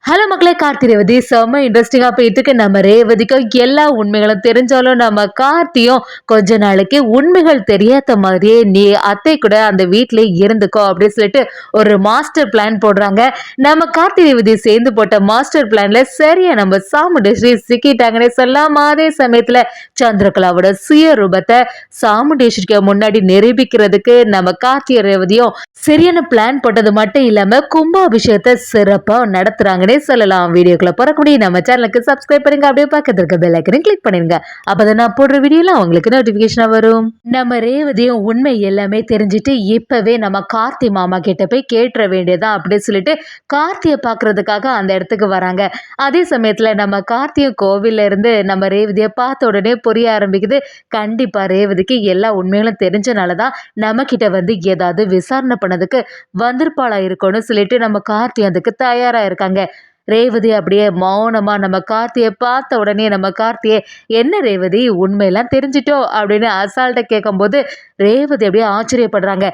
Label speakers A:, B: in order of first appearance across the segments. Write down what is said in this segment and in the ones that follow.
A: Hello மக்களே, கார்த்தி ரேவதி செம்ம இன்ட்ரெஸ்டிங்காக போயிட்டு இருக்கு. நம்ம ரேவதிக்கும் எல்லா உண்மைகளும் தெரிஞ்சாலும் நம்ம கார்த்தியும் கொஞ்ச நாளைக்கு உண்மைகள் தெரியாத மாதிரியே நீ அத்தை கூட அந்த வீட்டிலே இருந்துக்கோ அப்படின்னு சொல்லிட்டு ஒரு மாஸ்டர் பிளான் போடுறாங்க. நம்ம கார்த்தி ரேவதி சேர்ந்து போட்ட மாஸ்டர் பிளான்ல சரியா நம்ம சாமுண்டேஸ்வரி சிக்கிட்டாங்கன்னே சொல்லலாம். அதே சமயத்துல சந்திரகலாவோட சுய ரூபத்தை சாமுண்டேஸ்வரிக்கு முன்னாடி நிரூபிக்கிறதுக்கு நம்ம கார்த்தி ரேவதியும் சரியான பிளான் போட்டது மட்டும் இல்லாம கும்பாபிஷேகத்தை சிறப்பா நடத்துறாங்கன்னே சொல்லலாம். வீடியோக்குள்ள போறக்கூடிய நம்ம சேனலுக்கு சப்ஸ்கிரைப் பண்ணுங்க, அப்படியே பக்கத்துல இருக்க பெல் ஐக்கனை கிளிக் பண்ணிருங்க. அப்பதான் நான் போடுற வீடியோலாம் உங்களுக்கு நோட்டிபிகேஷனா வரும். நம்ம ரேவதியும் உண்மை எல்லாமே தெரிஞ்சுட்டு இப்பவே நம்ம கார்த்தி மாமா கிட்ட போய் கேட்டுற வேண்டியதான் அப்படின்னு சொல்லிட்டு கார்த்தியை பாக்குறதுக்காக அந்த இடத்துக்கு வராங்க. அதே சமயத்துல நம்ம கார்த்தியும் கோவில்ல இருந்து நம்ம ரேவதியை பார்த்த உடனே புரிய ஆரம்பிக்குது. கண்டிப்பா ரேவதிக்கு எல்லா உண்மைகளும் தெரிஞ்சனாலதான் நம்ம கிட்ட வந்து ஏதாவது விசாரணை பண்ணதுக்கு வந்திருப்பாளா இருக்கும்னு சொல்லிட்டு நம்ம கார்த்தி அதுக்கு தயாரா இருக்காங்க. ரேவதி அப்படியே மௌனமா நம்ம கார்த்தியை பார்த்த உடனே நம்ம கார்த்தியை என்ன ரேவதி உண்மையெல்லாம் தெரிஞ்சிட்டோ அப்படின்னு அசால்ட்டா கேட்கும்போது ரேவதி அப்படியே ஆச்சரியப்படுறாங்க.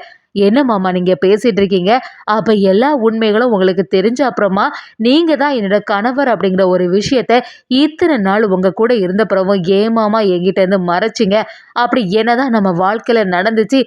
A: என்ன மாமா நீங்க பேசிட்டு இருக்கீங்க? அப்ப எல்லா உண்மைகளும் உங்களுக்கு தெரிஞ்ச அப்புறமா நீங்க தான் என்னோட கணவர் அப்படிங்கிற ஒரு விஷயத்த இத்தனை நாள் உங்க கூட இருந்த பிறவும் ஏமாமா என்கிட்ட இருந்து மறைச்சிங்க? அப்படி என்னதான் நம்ம வாழ்க்கையில நடந்துச்சு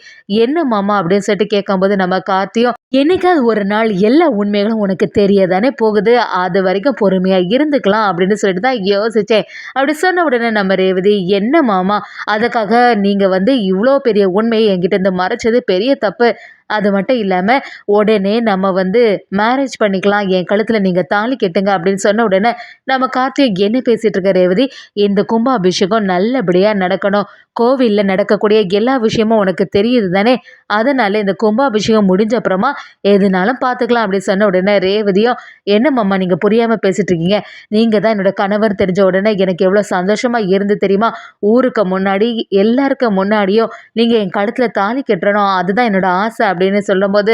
A: என்ன மாமா அப்படின்னு சொல்லிட்டு கேட்கும்போது நம்ம கார்த்தியும் என்னைக்காவது ஒரு நாள் எல்லா உண்மைகளும் உனக்கு தெரியதானே போகுது, அது வரைக்கும் பொறுமையா இருந்துக்கலாம் அப்படின்னு சொல்லிட்டு தான் யோசிச்சேன். அப்படி சொன்ன உடனே நம்ம ரேவதி என்ன மாமா அதுக்காக நீங்க வந்து இவ்வளோ பெரிய உண்மையை என்கிட்ட இருந்து மறைச்சது பெரிய தப்பு. அது மட்டும் இல்லாம உடனே நம்ம வந்து மேரேஜ் பண்ணிக்கலாம், என் கழுத்துல நீங்க தாலி கட்டுங்க அப்படின்னு சொன்ன உடனே நம்ம கார்த்திக் என்ன பேசிட்டு இருக்க ரேவதி, இந்த கும்பாபிஷேகம் நல்லபடியா நடக்கணும், கோவில்ல நடக்கக்கூடிய எல்லா விஷயமும் உனக்கு தெரியுது தானே, அதனால இந்த கும்பாபிஷேகம் முடிஞ்ச அப்புறமா எதுனாலும் பார்த்துக்கலாம் அப்படின்னு சொன்ன உடனே ரேவதியும் என்ன மாமா நீங்க புரியாம பேசிட்டு இருக்கீங்க, நீங்க தான் என்னோட கணவர் தெரிஞ்ச உடனே எனக்கு எவ்வளவு சந்தோஷமா இருந்து தெரியுமா, ஊருக்கு முன்னாடி எல்லாருக்கும் முன்னாடியும் நீங்க என் கழுத்துல தாலி கட்டணும் அதுதான் என்னோட ஆசை அப்படின்னு சொல்லும்போது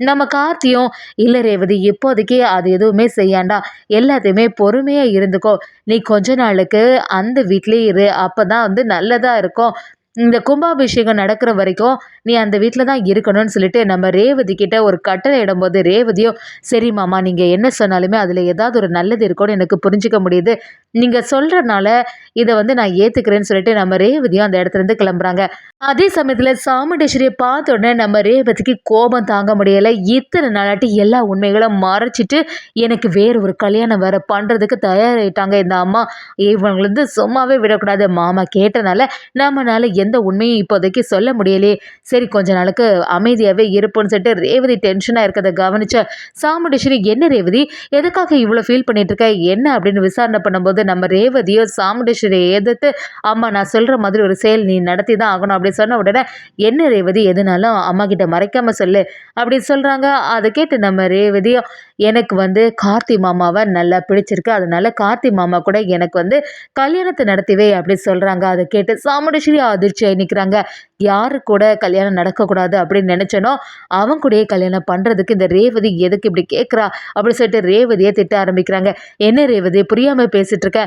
A: நம்ம கார்த்தியும் இல்ல ரேவதி இப்போதைக்கு அது எதுவுமே செய்யாண்டா, எல்லாத்தையுமே பொறுமையா இருந்துக்கோ, நீ கொஞ்ச நாளுக்கு அந்த வீட்லயே இரு, அப்பதான் வந்து நல்லதா இருக்கும், இந்த கும்பாபிஷேகம் நடக்கிற வரைக்கும் நீ அந்த வீட்டில் தான் இருக்கணும்னு சொல்லிட்டு நம்ம ரேவதி கிட்ட ஒரு கட்டளை இடும்போது ரேவதியும் சரி மாமா நீங்க என்ன சொன்னாலுமே அதுல ஏதாவது ஒரு நல்லது இருக்கும்னு எனக்கு புரிஞ்சுக்க முடியுது, நீங்க சொல்றதுனால இதை வந்து நான் ஏத்துக்கிறேன்னு சொல்லிட்டு நம்ம ரேவதியும் அந்த இடத்துல இருந்து கிளம்புறாங்க. அதே சமயத்துல சாமுண்டேஸ்வரியை பார்த்த உடனே நம்ம ரேவதிக்கு கோபம் தாங்க முடியல. இத்தனை நாளாட்டி எல்லா உண்மைகளும் மறைச்சிட்டு எனக்கு வேறு ஒரு கல்யாணம் வேற பண்றதுக்கு தயாராயிட்டாங்க இந்த அம்மா, இவங்களை வந்து சும்மாவே விடக்கூடாது, மாமா கேட்டனால நம்மனால எந்த உண்மையும் இப்போதைக்கு சொல்ல முடியலையே, சரி கொஞ்ச நாளுக்கு அமைதியாவே இருப்போம்னு சொல்லிட்டு ரேவதி டென்ஷனா இருக்கிறத கவனிச்ச சாமுண்டேஸ்வரி என்ன ரேவதி எதுக்காக இவ்வளவு ஃபீல் பண்ணிட்டு இருக்க என்ன அப்படின்னு விசாரணை பண்ணும்போது நம்ம ரேவதியோ சாமுண்டேஸ்வரியை எதிர்த்து அம்மா நான் சொல்ற மாதிரி ஒரு செயல் நீ நடத்தி தான் ஆகணும் அப்படின்னு சொன்ன உடனே என்ன ரேவதி எதுனாலும் அம்மா கிட்ட மறைக்காம சொல்லு அப்படின்னு சொல்றாங்க. அதை கேட்டு நம்ம ரேவதியும் எனக்கு வந்து கார்த்தி மாமாவை நல்லா பிடிச்சிருக்கு, அதனால கார்த்தி மாமா கூட எனக்கு வந்து கல்யாணத்தை நடத்திவே அப்படின்னு சொல்றாங்க. அதை கேட்டு சாமுண்டேஸ்வரி அதிர்ச்சியாகி நிற்கிறாங்க. யாரு கூட கல்யாணம் நடக்கக்கூடாது அப்படின்னு நினைச்சனோ அவன் கூடயே கல்யாணம் பண்றதுக்கு இந்த ரேவதி எதுக்கு இப்படி கேட்குறா அப்படின்னு சொல்லிட்டு ரேவதியை திட்ட ஆரம்பிக்கிறாங்க. என்ன ரேவதி புரியாம பேசிட்டு இருக்க,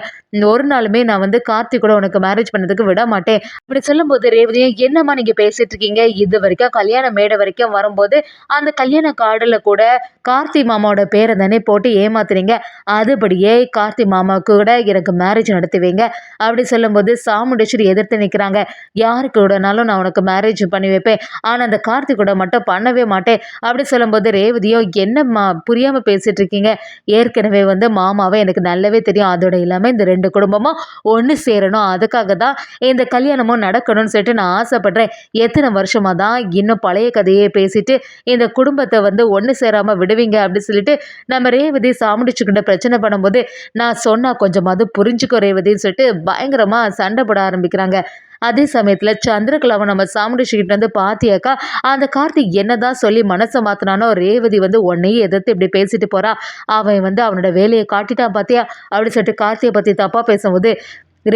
A: ஒரு நாளுமே நான் வந்து கார்த்தி கூட உனக்கு மேரேஜ் பண்ணதுக்கு விட மாட்டேன் அப்படி சொல்லும்போது ரேவதியை என்னம்மா நீங்க பேசிட்டு இருக்கீங்க, இது வரைக்கும் கல்யாண மேடை வரைக்கும் வரும்போது அந்த கல்யாண கார்டுல கூட கார்த்தி மாமாவோட பேரை தானே போட்டு ஏமாத்துறீங்க, அதுபடியே கார்த்தி மாமாவுக்கு கூட எனக்கு மேரேஜ் நடத்துவீங்க அப்படி சொல்லும்போது சாமுண்டேஸ்வரி எதிர்த்து நிற்கிறாங்க. யாருக்கு கூடனாலும் நான் உனக்கு மேரேஜ் பண்ணி வைப்பேன், ஆனா அந்த கார்த்தி கூட மட்டும் பண்ணவே மாட்டேன் அப்படி சொல்லும்போது ரேவதியோ என்னம்மா புரியாம பேசிட்டு இருக்கீங்க, ஏற்கனவே வந்து மாமாவை எனக்கு நல்லாவே தெரியும், அதோட இல்லாம இந்த ரெண்டு குடும்பமும் ஒன்று சேரணும், அதுக்காக தான் இந்த கல்யாணமும் நடக்கணும்னு சொல்லிட்டு நான் ஆசைப்படுறேன், எத்தனை வருஷமா தான் இன்னும் பழைய கதையே பேசிட்டு இந்த குடும்பத்தை வந்து ஒன்று சேராம விடுவீங்க அப்படின்னு சொல்லிட்டு நம்ம ரேவதி சாமுண்டிச்சுக்கிட்ட பிரச்சனை பண்ணும்போது நான் சொன்னா கொஞ்சமாவது புரிஞ்சுக்கோ ரேவதின்னு சொல்லிட்டு பயங்கரமா சண்டை போட ஆரம்பிக்கிறாங்க. அதே சமயத்துல சந்திரகலாவை நம்ம சாமுண்டேஸ்வரிகிட்ட வந்து பாத்தியாக்கா அந்த கார்த்திக் என்னதான் சொல்லி மனசை மாத்தினானோ ரேவதி வந்து உன்னையே எதிர்த்து இப்படி பேசிட்டு போறா, அவன் வந்து அவனோட வேலையை காட்டிட்டான் பாத்தியா அப்படின்னு சொல்லிட்டு கார்த்தியை பத்தி தப்பா பேசும்போது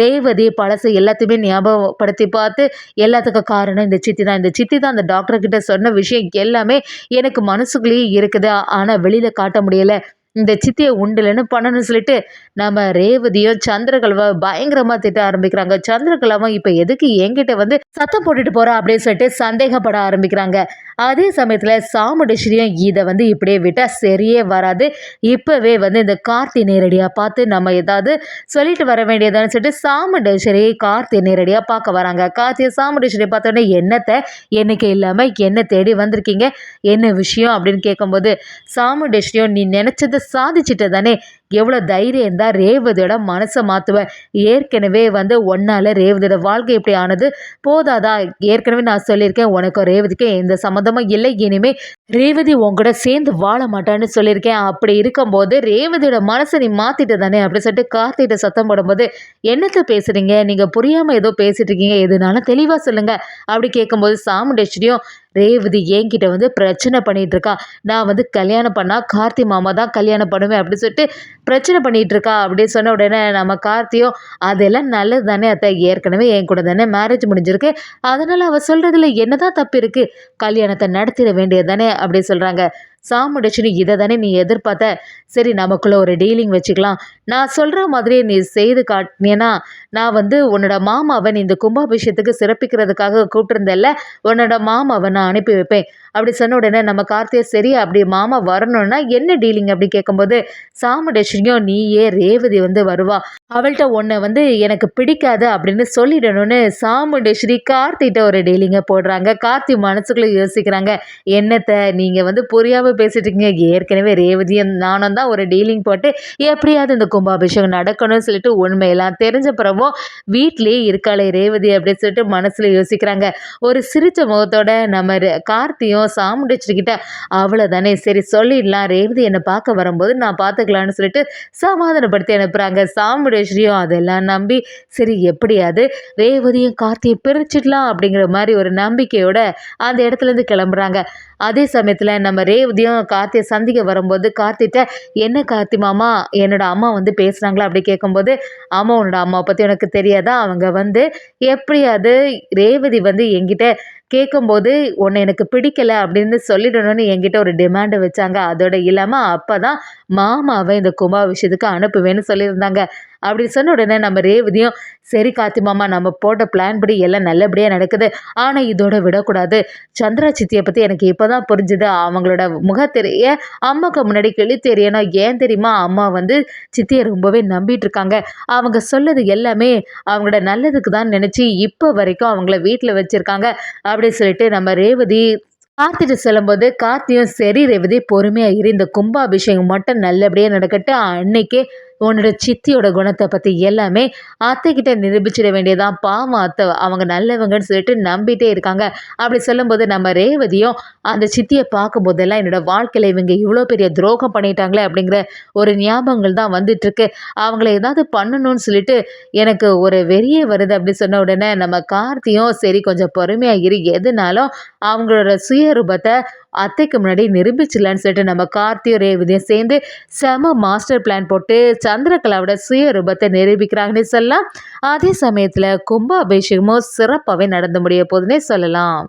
A: ரேவதி பழசை எல்லாத்தையுமே ஞாபகப்படுத்தி பார்த்து எல்லாத்துக்கும் காரணம் இந்த சித்தி தான், இந்த சித்தி தான் அந்த டாக்டர் கிட்ட சொன்ன விஷயம் எல்லாமே எனக்கு மனசுக்குள்ளேயே இருக்குது, ஆனா வெளியில காட்ட முடியல, இந்த சித்தியை உண்டுலன்னு பண்ணணும்னு சொல்லிட்டு நம்ம ரேவதியும் சந்திரகலாவை பயங்கரமா திட்ட ஆரம்பிக்கிறாங்க. சந்திரகலாவும் இப்ப எதுக்கு என்கிட்ட வந்து சத்தம் போட்டுட்டு போறா அப்படின்னு சொல்லிட்டு சந்தேகப்பட ஆரம்பிக்கிறாங்க. அதே சமயத்துல சாமுண்டீஸ்வரியும் இதை வந்து இப்படியே விட்டா சரியே வராது. இப்பவே வந்து இந்த கார்த்தி நேரடியா பார்த்து நம்ம ஏதாவது சொல்லிட்டு வர வேண்டியதான்னு சொல்லிட்டு சாமுண்டீஸ்வரி கார்த்தி நேரடியா பார்க்க வராங்க. கார்த்தியை சாமுண்டீஸ்வரி பார்த்த உடனே என்னத்த என்னைக்கு இல்லாம என்ன தேடி வந்திருக்கீங்க, என்ன விஷயம் அப்படின்னு கேட்கும்போது, சாமுண்டீஸ்வரியும் நீ நினைச்சதை சாதிச்சிட்ட தானே, எவ்வளோ தைரியம் இருந்தால் ரேவதியோட மனசை மாற்றுவேன். ஏற்கனவே வந்து ஒன்னால ரேவதியோட வாழ்க்கை இப்படி ஆனது போதாதா? ஏற்கனவே நான் சொல்லியிருக்கேன் உனக்கும் ரேவதிக்கும் எந்த சம்மந்தமும் இல்லை, இனிமே ரேவதி உங்கூட சேர்ந்து வாழ மாட்டான்னு சொல்லியிருக்கேன். அப்படி இருக்கும்போது ரேவதியோட மனசை நீ மாத்திட்ட தானே அப்படி சொல்லிட்டு கார்த்திகிட்ட சத்தம் போடும்போது, என்னத்தை பேசுறீங்க, நீங்க புரியாம ஏதோ பேசிட்டு இருக்கீங்க, எதுனாலும் தெளிவா சொல்லுங்க அப்படி கேட்கும்போது சாமுண்டேஸ்வரியும் ரேவதி என்கிட்ட வந்து பிரச்சனை பண்ணிட்டு இருக்கா. நான் வந்து கல்யாணம் பண்ணா கார்த்தி மாமா தான் கல்யாணம் பண்ணுவேன் அப்படின்னு சொல்லிட்டு பிரச்சனை பண்ணிட்டு இருக்கா அப்படின்னு சொன்ன உடனே நம்ம கார்த்தியும் அதெல்லாம் நல்லது தானே அத்தை, ஏற்கனவே என் கூட தானே மேரேஜ் முடிஞ்சிருக்கு, அதனால அவ சொல்றதுல என்னதான் தப்பு இருக்கு, கல்யாணத்தை நடத்திட வேண்டியது தானே அப்படி சொல்றாங்க. சாமுண்டேஸ்வரி இதை தானே நீ எதிர்பார்த்த, சரி நமக்குள்ள ஒரு டீலிங் வச்சுக்கலாம், நான் சொல்ற மாதிரியே நீ செய்து காட்டினேன்னா நான் வந்து உன்னோட மாமாவை நீ இந்த கும்பாபிஷேகத்துக்கு சிறப்பிக்கிறதுக்காக கூப்பிட்டுருந்தேல்ல, உன்னோட மாமாவை நான் அனுப்பி வைப்பேன் அப்படி சொன்ன உடனே நம்ம கார்த்தியை சரி அப்படி மாமா வரணும்னா என்ன டீலிங் அப்படி கேட்கும்போது, சாமுண்டேஸ்வரியும் நீயே ரேவதி வந்து வருவா, அவள்கிட்ட உன்னை வந்து எனக்கு பிடிக்காது அப்படின்னு சொல்லிடணும்னு சாமுண்டேஸ்வரி கார்த்திகிட்ட ஒரு டீலிங்கை போடுறாங்க. கார்த்தி மனசுக்குள்ளே யோசிக்கிறாங்க, என்னத்தை நீங்கள் வந்து புரியாமல் பேசிட்டு இருக்கீங்க, ஏற்கனவே ரேவதியும் நானும் தான் ஒரு டீலிங் போட்டு எப்படியாவது இந்த கும்பாபிஷேகம் நடக்கணும்னு சொல்லிட்டு உண்மையெல்லாம் தெரிஞ்ச பிறவும் வீட்டிலேயே இருக்காளே ரேவதி அப்படின்னு சொல்லிட்டு மனசில் யோசிக்கிறாங்க. ஒரு சிரிச்ச முகத்தோட நம்ம கார்த்தியும் சாமுண்டேஸ்வரி கிட்ட அவ்வளோதானே சரி சொல்லிடலாம், ரேவதி என்னை பார்க்க வரும்போது நான் பார்த்துக்கலான்னு சொல்லிட்டு சமாதானப்படுத்தி அனுப்புகிறாங்க. சாமுண்டேஸ்வரியும் அதெல்லாம் நம்பி சரி எப்படியாவது ரேவதியும் கார்த்தியை பிரிச்சிடலாம் அப்படிங்கிற மாதிரி ஒரு நம்பிக்கையோட அந்த இடத்துலேருந்து கிளம்புறாங்க. அதே சமயத்தில் நம்ம ரேவதியும் கார்த்தியை சந்திக்க வரும்போது கார்த்திகிட்ட என்ன கார்த்தி மாமா என்னோட அம்மா வந்து பேசுகிறாங்களா அப்படி கேட்கும்போது, ஆமாம் உன்னோட அம்மாவை பற்றி உனக்கு தெரியாதா, அவங்க வந்து எப்படியாவது ரேவதி வந்து என்கிட்ட கேட்கும்போது உன்னை எனக்கு பிடிக்கல அப்படின்னு சொல்லிடணும்னு என்கிட்ட ஒரு டிமாண்டை வச்சாங்க, அதோட இல்லாமல் அப்போ தான் மாமாவை இந்த கும்பாபிஷேகத்துக்கு அனுப்புவேன்னு சொல்லியிருந்தாங்க. அப்படி சொன்ன உடனே நம்ம ரேவதியும் சரி கார்த்தி மாமா நம்ம போட்ட பிளான் படி எல்லாம் நல்லபடியாக நடக்குது, ஆனால் இதோட விடக்கூடாது, சந்திரா சித்தியை பற்றி எனக்கு இப்போ தான் புரிஞ்சுது, அவங்களோட முகத்தெரிய அம்மாவுக்கு முன்னாடி கிளி தெரியணும், ஏன் தெரியுமா அம்மா வந்து சித்தியை ரொம்பவே நம்பிட்டு இருக்காங்க, அவங்க சொல்லது எல்லாமே அவங்களோட நல்லதுக்கு தான் நினச்சி இப்போ வரைக்கும் அவங்கள வீட்டில் வச்சுருக்காங்க அப்படின்னு சொல்லிட்டு நம்ம ரேவதி கார்த்திட்டு சொல்லும்போது, கார்த்தியும் சரி ரேவதி பொறுமையாக இரு, இந்த கும்பாபிஷேகம் மட்டும் நல்லபடியாக நடக்கட்டும், அன்னைக்கே உன்னோட சித்தியோட குணத்தை பற்றி எல்லாமே அத்தைக்கிட்ட நிரூபிச்சிட வேண்டியதான், பாவம் அத்தை அவங்க நல்லவங்கன்னு சொல்லிட்டு நம்பிட்டே இருக்காங்க அப்படி சொல்லும்போது நம்ம ரேவதியும் அந்த சித்தியை பார்க்கும்போதெல்லாம் என்னோட வாழ்க்கையில் இவங்க இவ்வளோ பெரிய துரோகம் பண்ணிட்டாங்களே அப்படிங்கிற ஒரு ஞாபகங்கள் தான் வந்துட்டுருக்கு, அவங்கள ஏதாவது பண்ணணும்னு சொல்லிட்டு எனக்கு ஒரு வெறியே வருது அப்படி சொன்ன உடனே நம்ம கார்த்தியும் சரி கொஞ்சம் பொறுமையாக இரு, எதுனாலும் அவங்களோட சுயரூபத்தை அத்தைக்கு முன்னாடி நிரூபிச்சிடலான்னு சொல்லிட்டு நம்ம கார்த்தியும் ரேவதியும் சேர்ந்து செம மாஸ்டர் பிளான் போட்டு சந்திரகலாவோட சுயரூபத்தை நிரூபிக்கிறாங்கன்னே சொல்லலாம். அதே சமயத்தில் கும்பாபிஷேகமும் சிறப்பாகவே நடந்து முடிய போதுன்னே சொல்லலாம்.